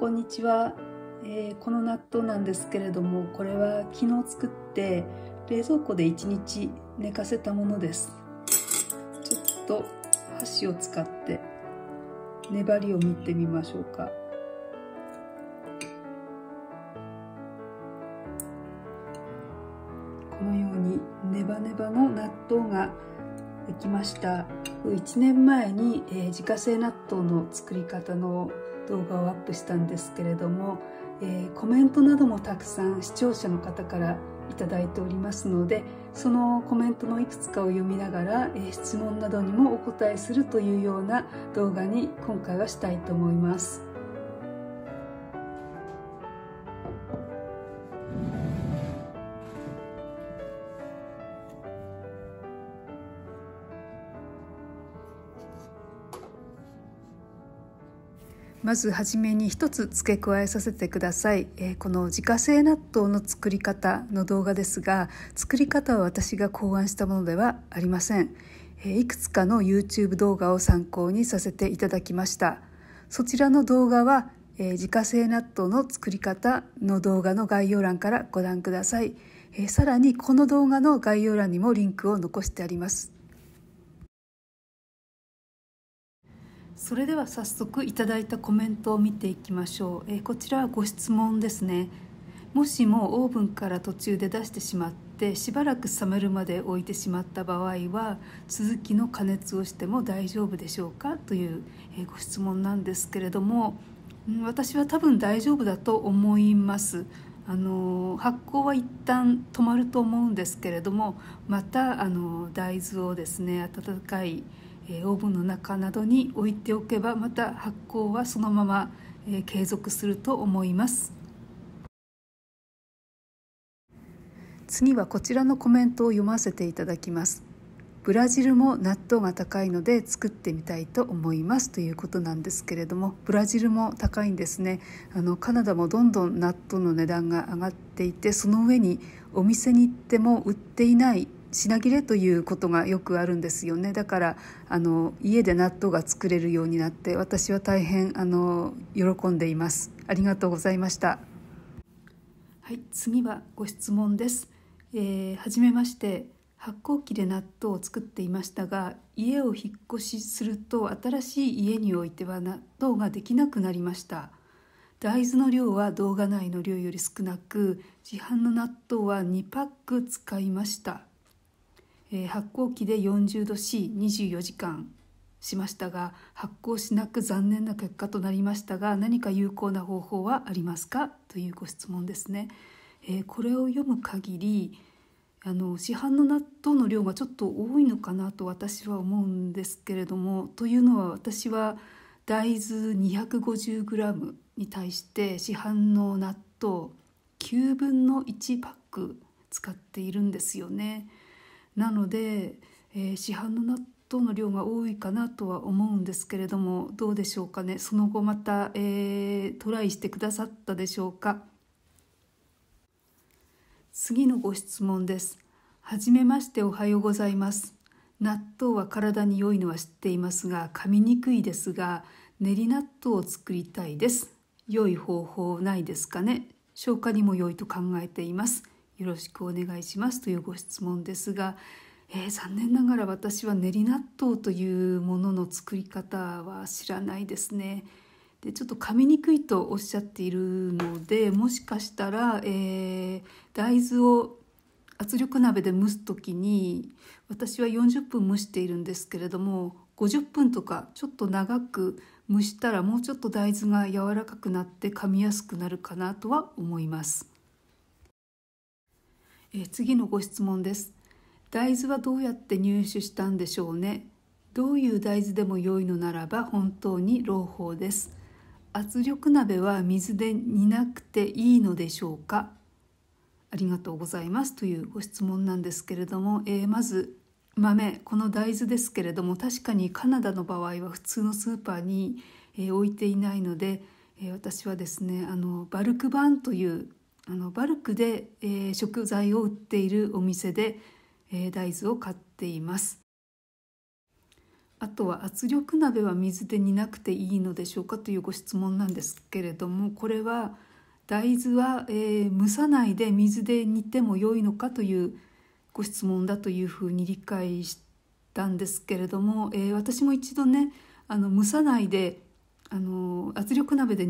こんにちは。この納豆なんですけれども、これは昨日作って冷蔵庫で1日寝かせたものです。ちょっと箸を使って粘りを見てみましょうか。このようにネバネバの納豆ができました。1年前に、自家製納豆の作り方の動画をアップしたんですけれども、コメントなどもたくさん視聴者の方からいただいておりますので、そのコメントのいくつかを読みながら、質問などにもお答えするというような動画に今回はしたいと思います。まずはじめに一つ付け加えさせてください。この自家製納豆の作り方の動画ですが、作り方は私が考案したものではありません。いくつかの YouTube 動画を参考にさせていただきました。そちらの動画は、自家製納豆の作り方の動画の概要欄からご覧ください。さらにこの動画の概要欄にもリンクを残してあります。それでは早速いただいたコメントを見ていきましょう。こちらはご質問ですね。もしもオーブンから途中で出してしまってしばらく冷めるまで置いてしまった場合は続きの加熱をしても大丈夫でしょうかという、ご質問なんですけれども、私は多分大丈夫だと思います。発酵は一旦止まると思うんですけれども、また大豆をですね、温かいオーブンの中などに置いておけばまた発酵はそのまま継続すると思います。次はこちらのコメントを読ませていただきます。ブラジルも納豆が高いので作ってみたいと思いますということなんですけれども、ブラジルも高いんですね。カナダもどんどん納豆の値段が上がっていて、その上にお店に行っても売っていない品切れということがよくあるんですよね。だから家で納豆が作れるようになって私は大変喜んでいます。ありがとうございました。はい、次はご質問です。はじめまして。発酵機で納豆を作っていましたが、家を引っ越しすると新しい家においては納豆ができなくなりました。大豆の量は動画内の量より少なく、市販の納豆は2パック使いました。発酵機で40度 C24 時間しましたが、発酵しなく残念な結果となりましたが、何か有効な方法はありますかというご質問ですね。これを読む限り市販の納豆の量がちょっと多いのかなと私は思うんですけれども、というのは私は大豆 250g に対して市販の納豆9分の1パック使っているんですよね。なので、市販の納豆の量が多いかなとは思うんですけれども、どうでしょうかね。その後また、トライしてくださったでしょうか。次のご質問です。はじめまして、おはようございます。納豆は体に良いのは知っていますが、噛みにくいですが、練り納豆を作りたいです。良い方法ないですかね。消化にも良いと考えています。よろしくお願いしますというご質問ですが、残念ながら私は練り納豆というものの作り方は知らないですね。でちょっと噛みにくいとおっしゃっているので、もしかしたら、大豆を圧力鍋で蒸す時に私は40分蒸しているんですけれども、50分とかちょっと長く蒸したらもうちょっと大豆が柔らかくなって噛みやすくなるかなとは思います。次のご質問です。大豆はどうやって入手したんでしょうね。どういう大豆でも良いのならば本当に朗報です。圧力鍋は水で煮なくていいのでしょうか。ありがとうございますというご質問なんですけれども、まず豆、この大豆ですけれども、確かにカナダの場合は普通のスーパーに、置いていないので、私はですねバルクバンというバルクで、食材を売っているお店で、大豆を買っています。あとは圧力鍋は水で煮なくていいのでしょうかというご質問なんですけれども、これは大豆は、蒸さないで水で煮ても良いのかというご質問だというふうに理解したんですけれども、私も一度ね蒸さないで圧力鍋で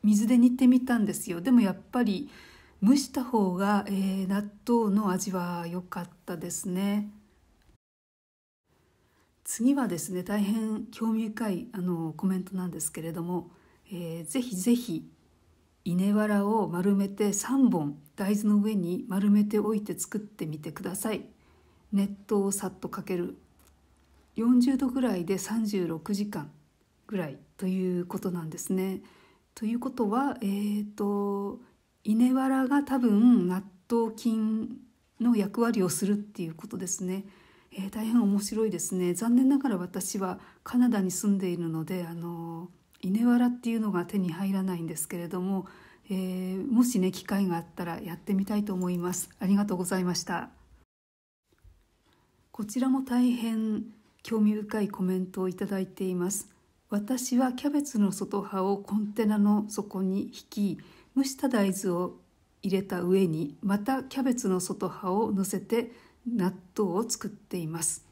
水で煮てみたんですよ。でもやっぱり蒸した方が、納豆の味は良かったですね。次はですね、大変興味深いコメントなんですけれども、ぜひぜひ稲わらを丸めて3本大豆の上に丸めておいて作ってみてください。熱湯をさっとかける。40度ぐらいで36時間ぐらいということなんですね。ということは、稲わらが多分納豆菌の役割をするっていうことですね。大変面白いですね。残念ながら私はカナダに住んでいるので稲わらっていうのが手に入らないんですけれども、もしね機会があったらやってみたいと思います。ありがとうございました。こちらも大変興味深いコメントをいただいています。私はキャベツの外葉をコンテナの底に引き、蒸した大豆を入れた上にまたキャベツの外葉を乗せて納豆を作っています。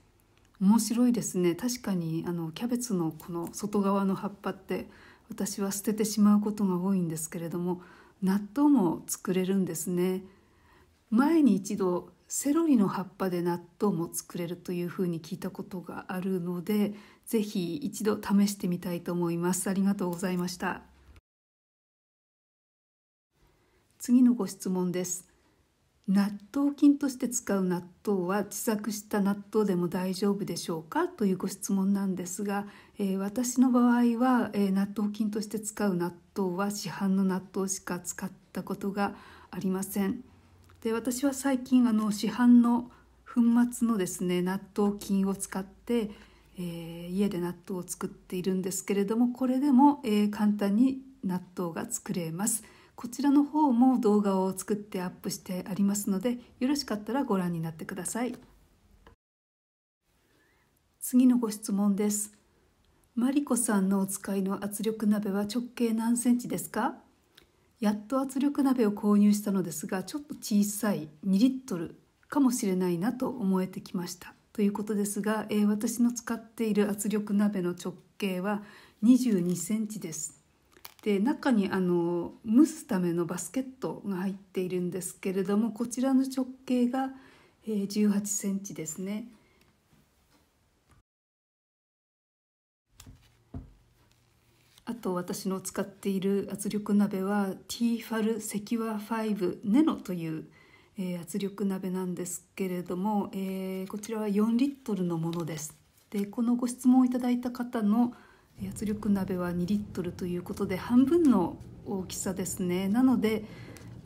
面白いですね。確かにキャベツのこの外側の葉っぱって私は捨ててしまうことが多いんですけれども、納豆も作れるんですね。前に一度セロリの葉っぱで納豆も作れるというふうに聞いたことがあるので、ぜひ一度試してみたいと思います。ありがとうございました。次のご質問です。納豆菌として使う納豆は自作した納豆でも大丈夫でしょうかというご質問なんですが、私の場合は、納豆菌として使う納豆は市販の納豆しか使ったことがありません。で、私は最近市販の粉末のですね納豆菌を使って、家で納豆を作っているんですけれども、これでも、簡単に納豆が作れます。こちらの方も動画を作ってアップしてありますので、よろしかったらご覧になってください。次のご質問です。マリコさんのお使いの圧力鍋は直径何センチですか？やっと圧力鍋を購入したのですが、ちょっと小さい2リットルかもしれないなと思えてきましたということですが、私の使っている圧力鍋の直径は22センチです。で、中に蒸すためのバスケットが入っているんですけれども、こちらの直径が18センチですね。あと私の使っている圧力鍋はティーファルセキュア5ネノという、圧力鍋なんですけれども、こちらは4リットルのものです。で、このご質問をいただいた方の圧力鍋は2リットルということで半分の大きさですね。なので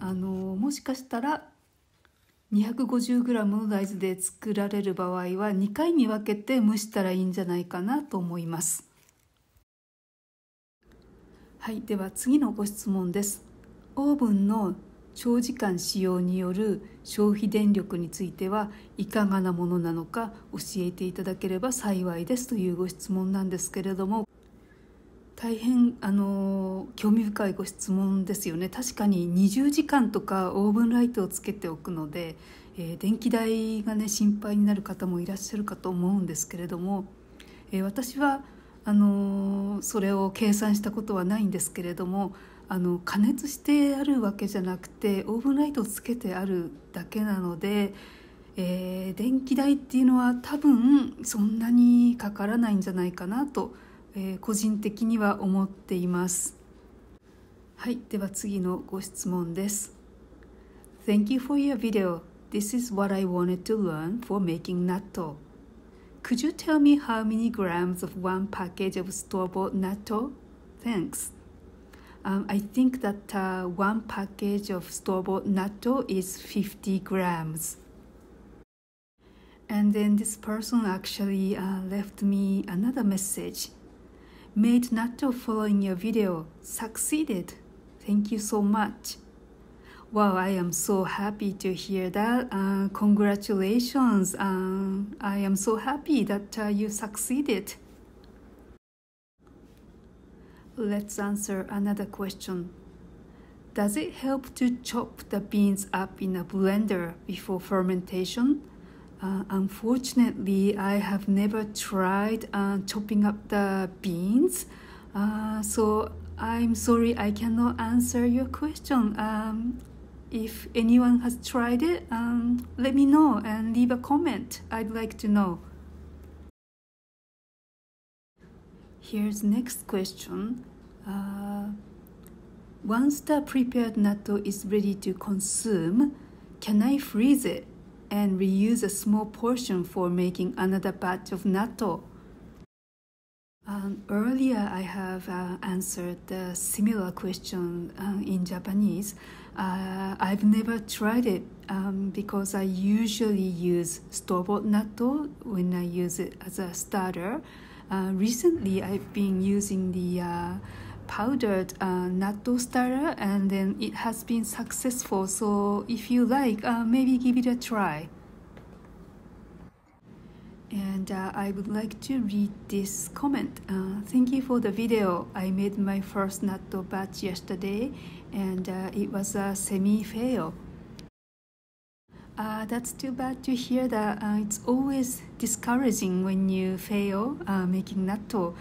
もしかしたら 250g の大豆で作られる場合は2回に分けて蒸したらいいんじゃないかなと思います。はい、では次のご質問です。オーブンの長時間使用による消費電力についてはいかがなものなのか教えていただければ幸いですというご質問なんですけれども、大変興味深いご質問ですよね。確かに20時間とかオーブンライトをつけておくので、電気代がね心配になる方もいらっしゃるかと思うんですけれども、私はそれを計算したことはないんですけれども、加熱してあるわけじゃなくてオーブンライトをつけてあるだけなので、電気代っていうのは多分そんなにかからないんじゃないかなと、個人的には思っています。はい、では次のご質問です。 Thank you for your video. This is what I wanted to learn for making natto. Could you tell me how many grams of one package of store-bought natto? Thanks. I think that one package of store-bought natto is 50 grams. And then this person actually left me another message. Made natto following your video. Succeeded. Thank you so much. Wow, I am so happy to hear that. Congratulations. I am so happy that you succeeded. Let's answer another question. Does it help to chop the beans up in a blender before fermentation? Unfortunately, I have never tried chopping up the beans, so I'm sorry I cannot answer your question. If anyone has tried it, let me know and leave a comment. I'd like to know. Here's next question. Once the prepared natto is ready to consume, can I freeze it and reuse a small portion for making another batch of natto? Earlier, I have answered a similar question in Japanese. I've never tried it because I usually use store-bought natto when I use it as a starter. Recently, I've been using the powdered natto starter, and then it has been successful. So if you like, maybe give it a try. And I would like to read this comment. Thank you for the video. I made my first natto batch yesterday, and it was a semi-fail. That's too bad to hear that. It's always discouraging when you fail making natto.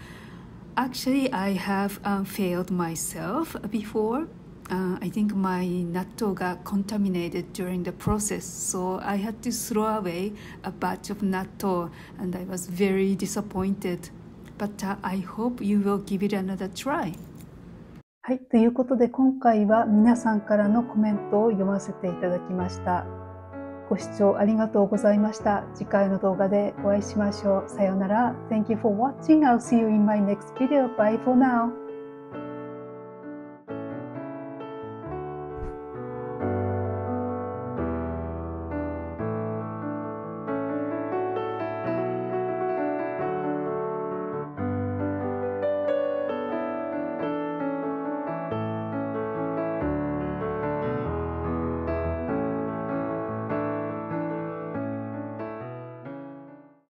Actually, I have failed myself before. I think my natto got contaminated during the process, so I had to throw away a batch of natto, and I was very disappointed. But I hope you will give it another try. はい、ということで今回は皆さんからのコメントを読ませていただきました。ご視聴ありがとうございました。次回の動画でお会いしましょう。さようなら。Thank you for watching. I'll see you in my next video. Bye for now.